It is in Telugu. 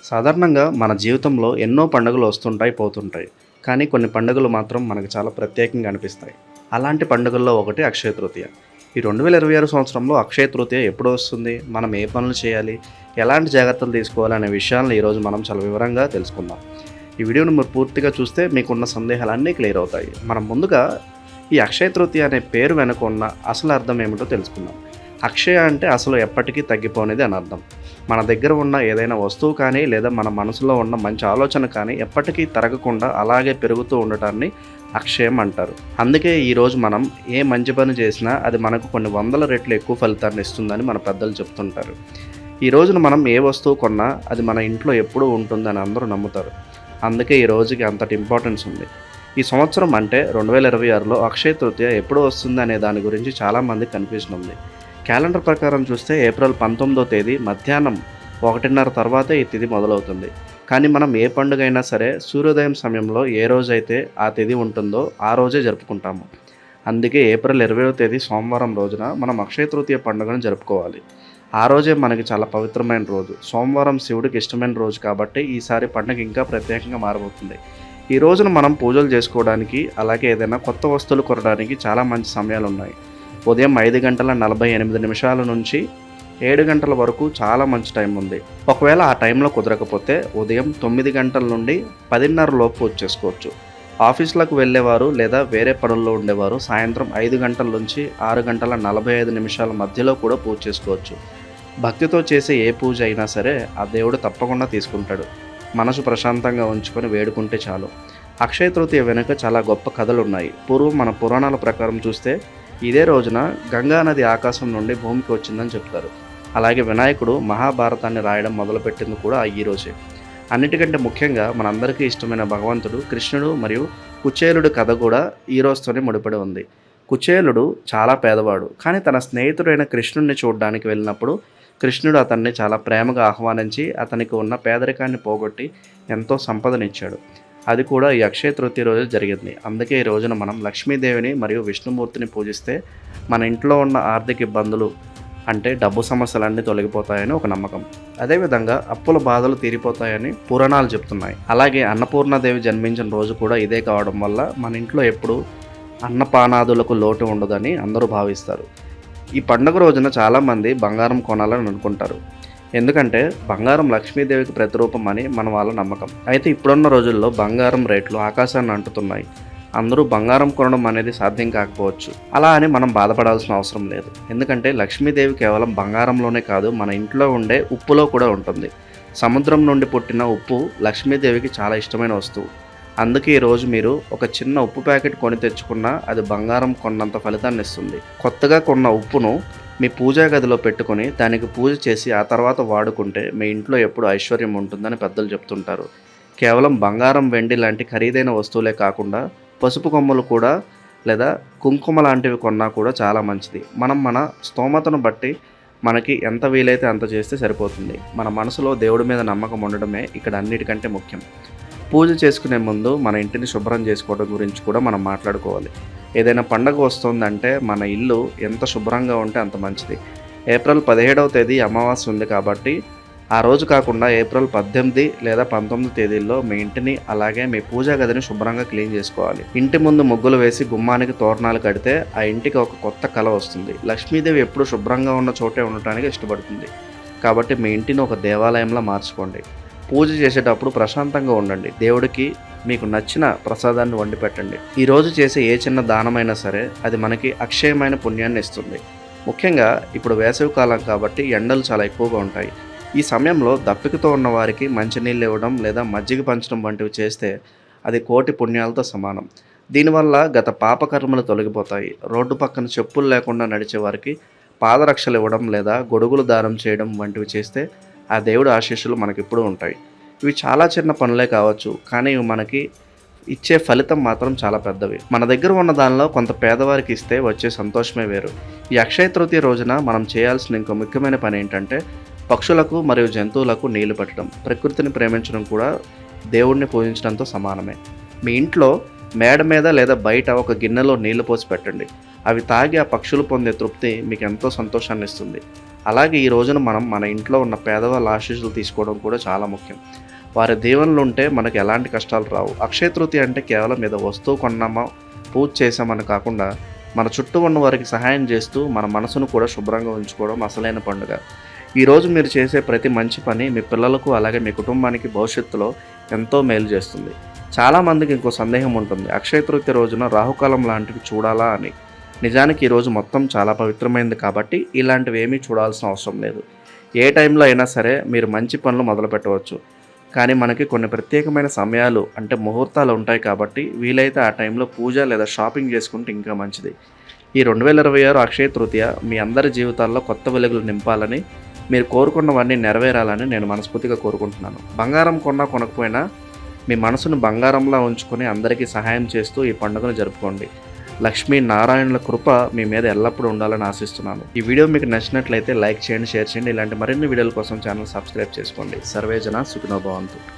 సాధారణంగా మన జీవితంలో ఎన్నో పండుగలు వస్తుంటాయి, పోతుంటాయి. కానీ కొన్ని పండుగలు మాత్రం మనకు చాలా ప్రత్యేకంగా అనిపిస్తాయి. అలాంటి పండుగల్లో ఒకటి అక్షయ తృతీయ. ఈ 2026 సంవత్సరంలో అక్షయ తృతీయ ఎప్పుడు వస్తుంది? మనం ఏ పనులు చేయాలి? ఎలాంటి జాగ్రత్తలు తీసుకోవాలి అనే విషయాలను ఈరోజు మనం చాలా వివరంగా తెలుసుకుందాం. ఈ వీడియోను మీరు పూర్తిగా చూస్తే మీకున్న సందేహాలన్నీ క్లియర్ అవుతాయి. మనం ముందుగా ఈ అక్షయ తృతీయ అనే పేరు వెనుక ఉన్న అసలు అర్థం ఏమిటో తెలుసుకుందాం. అక్షయ అంటే అసలు ఎప్పటికీ తగ్గిపోనేది అని అర్థం. మన దగ్గర ఉన్న ఏదైనా వస్తువు కానీ లేదా మన మనసులో ఉన్న మంచి ఆలోచన కానీ ఎప్పటికీ తరగకుండా అలాగే పెరుగుతూ ఉండటాన్ని అక్షయం అంటారు. అందుకే ఈరోజు మనం ఏ మంచి పని చేసినా అది మనకు కొన్ని వందల రెట్లు ఎక్కువ ఫలితాన్ని ఇస్తుందని మన పెద్దలు చెప్తుంటారు. ఈ రోజున మనం ఏ వస్తువు కొన్నా అది మన ఇంట్లో ఎప్పుడూ ఉంటుందని అందరూ నమ్ముతారు. అందుకే ఈ రోజుకి అంతటి ఇంపార్టెన్స్ ఉంది. ఈ సంవత్సరం అంటే 2026లో అక్షయ తృతీయ ఎప్పుడు వస్తుంది అనే దాని గురించి చాలామంది కన్ఫ్యూజన్ ఉంది. క్యాలెండర్ ప్రకారం చూస్తే ఏప్రిల్ 19వ తేదీ మధ్యాహ్నం 1:30 తర్వాతే ఈ తిథి మొదలవుతుంది. కానీ మనం ఏ పండుగ అయినా సరే సూర్యోదయం సమయంలో ఏ రోజైతే ఆ తిథి ఉంటుందో ఆ రోజే జరుపుకుంటాము. అందుకే ఏప్రిల్ 20వ తేదీ సోమవారం రోజున మనం అక్షయ తృతీయ పండుగను జరుపుకోవాలి. ఆ రోజే మనకి చాలా పవిత్రమైన రోజు. సోమవారం శివుడికి ఇష్టమైన రోజు కాబట్టి ఈసారి పండుగ ఇంకా ప్రత్యేకంగా మారబోతుంది. ఈ రోజున మనం పూజలు చేసుకోవడానికి అలాగే ఏదైనా కొత్త వస్తువులు కొనడానికి చాలా మంచి సమయాలు ఉన్నాయి. ఉదయం 5:48 నుంచి 7 గంటల వరకు చాలా మంచి టైం ఉంది. ఒకవేళ ఆ టైంలో కుదరకపోతే ఉదయం 9 గంటల నుండి 10:30 లోపు పూజ చేసుకోవచ్చు. ఆఫీసులకు వెళ్ళేవారు లేదా వేరే పనుల్లో ఉండేవారు సాయంత్రం 5 గంటల నుంచి 6:45 మధ్యలో కూడా పూజ చేసుకోవచ్చు. భక్తితో చేసే ఏ పూజ అయినా సరే ఆ దేవుడు తప్పకుండా తీసుకుంటాడు. మనసు ప్రశాంతంగా ఉంచుకొని వేడుకుంటే చాలు. అక్షయ తృతీయ వెనుక చాలా గొప్ప కథలు ఉన్నాయి. పూర్వం మన పురాణాల ప్రకారం చూస్తే ఇదే రోజున గంగా నది ఆకాశం నుండి భూమికి వచ్చిందని చెప్తారు. అలాగే వినాయకుడు మహాభారతాన్ని రాయడం మొదలుపెట్టింది కూడా ఈ రోజే. అన్నిటికంటే ముఖ్యంగా మనందరికీ ఇష్టమైన భగవంతుడు కృష్ణుడు మరియు కుచేలుడు కథ కూడా ఈ రోజుతోనే ముడిపడి ఉంది. కుచేలుడు చాలా పేదవాడు, కానీ తన స్నేహితుడైన కృష్ణుడిని చూడడానికి వెళ్ళినప్పుడు కృష్ణుడు అతన్ని చాలా ప్రేమగా ఆహ్వానించి అతనికి ఉన్న పేదరికాన్ని పోగొట్టి ఎంతో సంపదనిచ్చాడు. అది కూడా ఈ అక్షయ తృతీయ రోజు జరిగింది. అందుకే ఈ రోజున మనం లక్ష్మీదేవిని మరియు విష్ణుమూర్తిని పూజిస్తే మన ఇంట్లో ఉన్న ఆర్థిక ఇబ్బందులు అంటే డబ్బు సమస్యలన్నీ తొలగిపోతాయని ఒక నమ్మకం. అదేవిధంగా అప్పుల బాధలు తీరిపోతాయని పురాణాలు చెప్తున్నాయి. అలాగే అన్నపూర్ణాదేవి జన్మించిన రోజు కూడా ఇదే కావడం వల్ల మన ఇంట్లో ఎప్పుడూ అన్నపానాదులకు లోటు ఉండదని అందరూ భావిస్తారు. ఈ పండుగ రోజున చాలామంది బంగారం కొనాలని అనుకుంటారు. ఎందుకంటే బంగారం లక్ష్మీదేవికి ప్రతిరూపం అని మన వాళ్ళ నమ్మకం. అయితే ఇప్పుడున్న రోజుల్లో బంగారం రేట్లు ఆకాశాన్ని అంటుతున్నాయి. అందరూ బంగారం కొనడం అనేది సాధ్యం కాకపోవచ్చు. అలా అని మనం బాధపడాల్సిన అవసరం లేదు. ఎందుకంటే లక్ష్మీదేవి కేవలం బంగారంలోనే కాదు, మన ఇంట్లో ఉండే ఉప్పులో కూడా ఉంటుంది. సముద్రం నుండి పుట్టిన ఉప్పు లక్ష్మీదేవికి చాలా ఇష్టమైన వస్తువు. అందుకే ఈరోజు మీరు ఒక చిన్న ఉప్పు ప్యాకెట్ కొని తెచ్చుకున్నా అది బంగారం కొన్నంత ఫలితాన్ని ఇస్తుంది. కొత్తగా కొన్న ఉప్పును మీ పూజా గదిలో పెట్టుకొని దానికి పూజ చేసి ఆ తర్వాత వాడుకుంటే మీ ఇంట్లో ఎప్పుడు ఐశ్వర్యం ఉంటుందని పెద్దలు చెప్తుంటారు. కేవలం బంగారం, వెండి లాంటి ఖరీదైన వస్తువులే కాకుండా పసుపు కొమ్మలు కూడా లేదా కుంకుమ లాంటివి కొన్నా కూడా చాలా మంచిది. మనం మన స్తోమతను బట్టి మనకి ఎంత వీలైతే అంత చేస్తే సరిపోతుంది. మన మనసులో దేవుడి మీద నమ్మకం ఉండడమే ఇక్కడ అన్నిటికంటే ముఖ్యం. పూజ చేసుకునే ముందు మన ఇంటిని శుభ్రం చేసుకోవడం గురించి కూడా మనం మాట్లాడుకోవాలి. ఏదైనా పండగ వస్తుందంటే మన ఇల్లు ఎంత శుభ్రంగా ఉంటే అంత మంచిది. ఏప్రిల్ 17వ తేదీ అమావాస్య ఉంది కాబట్టి ఆ రోజు కాకుండా ఏప్రిల్ 18 లేదా 19 తేదీల్లో మీ ఇంటిని అలాగే మీ పూజా గదిని శుభ్రంగా క్లీన్ చేసుకోవాలి. ఇంటి ముందు ముగ్గులు వేసి గుమ్మానికి తోరణాలు కడితే ఆ ఇంటికి ఒక కొత్త కళ వస్తుంది. లక్ష్మీదేవి ఎప్పుడు శుభ్రంగా ఉన్న చోటే ఉండటానికి ఇష్టపడుతుంది. కాబట్టి మీ ఇంటిని ఒక దేవాలయంలా మార్చుకోండి. పూజ చేసేటప్పుడు ప్రశాంతంగా ఉండండి. దేవుడికి మీకు నచ్చిన ప్రసాదాన్ని వండి పెట్టండి. ఈరోజు చేసే ఏ చిన్న దానమైనా సరే అది మనకి అక్షయమైన పుణ్యాన్ని ఇస్తుంది. ముఖ్యంగా ఇప్పుడు వేసవికాలం కాబట్టి ఎండలు చాలా ఎక్కువగా ఉంటాయి. ఈ సమయంలో దప్పికతో ఉన్న వారికి మంచినీళ్ళు ఇవ్వడం లేదా మజ్జిగ పంచడం వంటివి చేస్తే అది కోటి పుణ్యాలతో సమానం. దీనివల్ల గత పాపకర్మలు తొలగిపోతాయి. రోడ్డు పక్కన చెప్పులు లేకుండా నడిచే వారికి పాదరక్షలు ఇవ్వడం లేదా గొడుగులు దానం చేయడం వంటివి చేస్తే ఆ దేవుడి ఆశీస్సులు మనకిప్పుడు ఉంటాయి. ఇవి చాలా చిన్న పనులే కావచ్చు, కానీ ఇవి మనకి ఇచ్చే ఫలితం మాత్రం చాలా పెద్దవి. మన దగ్గర ఉన్న దానిలో కొంత పేదవారికి ఇస్తే వచ్చే సంతోషమే వేరు. ఈ అక్షయ తృతీయ రోజున మనం చేయాల్సిన ఇంకో ముఖ్యమైన పని ఏంటంటే పక్షులకు మరియు జంతువులకు నీళ్లు పెట్టడం. ప్రకృతిని ప్రేమించడం కూడా దేవుడిని పూజించడంతో సమానమే. మీ ఇంట్లో మేడ మీద లేదా బయట ఒక గిన్నెలో నీళ్లు పోసి పెట్టండి. అవి తాగి ఆ పక్షులు పొందే తృప్తి మీకు ఎంతో సంతోషాన్ని ఇస్తుంది. అలాగే ఈ రోజున మనం మన ఇంట్లో ఉన్న పేదవాళ్ళ ఆశీస్సులు తీసుకోవడం కూడా చాలా ముఖ్యం. వారి దీవెనలు ఉంటే మనకు ఎలాంటి కష్టాలు రావు. అక్షయ తృతీయ అంటే కేవలం ఏదో వస్తువు కొన్నామా, పూజ చేసామని కాకుండా మన చుట్టూ ఉన్న వారికి సహాయం చేస్తూ మన మనసును కూడా శుభ్రంగా ఉంచుకోవడం అసలైన పండుగ. ఈరోజు మీరు చేసే ప్రతి మంచి పని మీ పిల్లలకు అలాగే మీ కుటుంబానికి భవిష్యత్తులో ఎంతో మేలు చేస్తుంది. చాలామందికి ఇంకో సందేహం ఉంటుంది, అక్షయ తృతీయ రోజున రాహుకాలం లాంటివి చూడాలా అని. నిజానికి ఈరోజు మొత్తం చాలా పవిత్రమైనది కాబట్టి ఇలాంటివి ఏమీ చూడాల్సిన అవసరం లేదు. ఏ టైంలో అయినా సరే మీరు మంచి పనులు మొదలు పెట్టవచ్చు. కానీ మనకి కొన్ని ప్రత్యేకమైన సమయాలు అంటే ముహూర్తాలు ఉంటాయి కాబట్టి వీలైతే ఆ టైంలో పూజ లేదా షాపింగ్ చేసుకుంటే ఇంకా మంచిది. ఈ 2026 అక్షయ తృతీయ మీ అందరి జీవితాల్లో కొత్త వెలుగులు నింపాలని, మీరు కోరుకున్నవన్నీ నెరవేరాలని నేను మనస్ఫూర్తిగా కోరుకుంటున్నాను. బంగారం కొన్నా కొనకపోయినా మీ మనసును బంగారంలా ఉంచుకొని అందరికీ సహాయం చేస్తూ ఈ పండుగను జరుపుకోండి. లక్ష్మీ నారాయణుల కృప మీ మీద ఎల్లప్పుడూ ఉండాలని ఆశిస్తున్నాను. ఈ వీడియో మీకు నచ్చినట్లయితే లైక్ చేయండి, షేర్ చేయండి. ఇలాంటి మరిన్ని వీడియోల కోసం ఛానల్ సబ్స్క్రైబ్ చేసుకోండి. సర్వేజన సుఖినో భవంతు.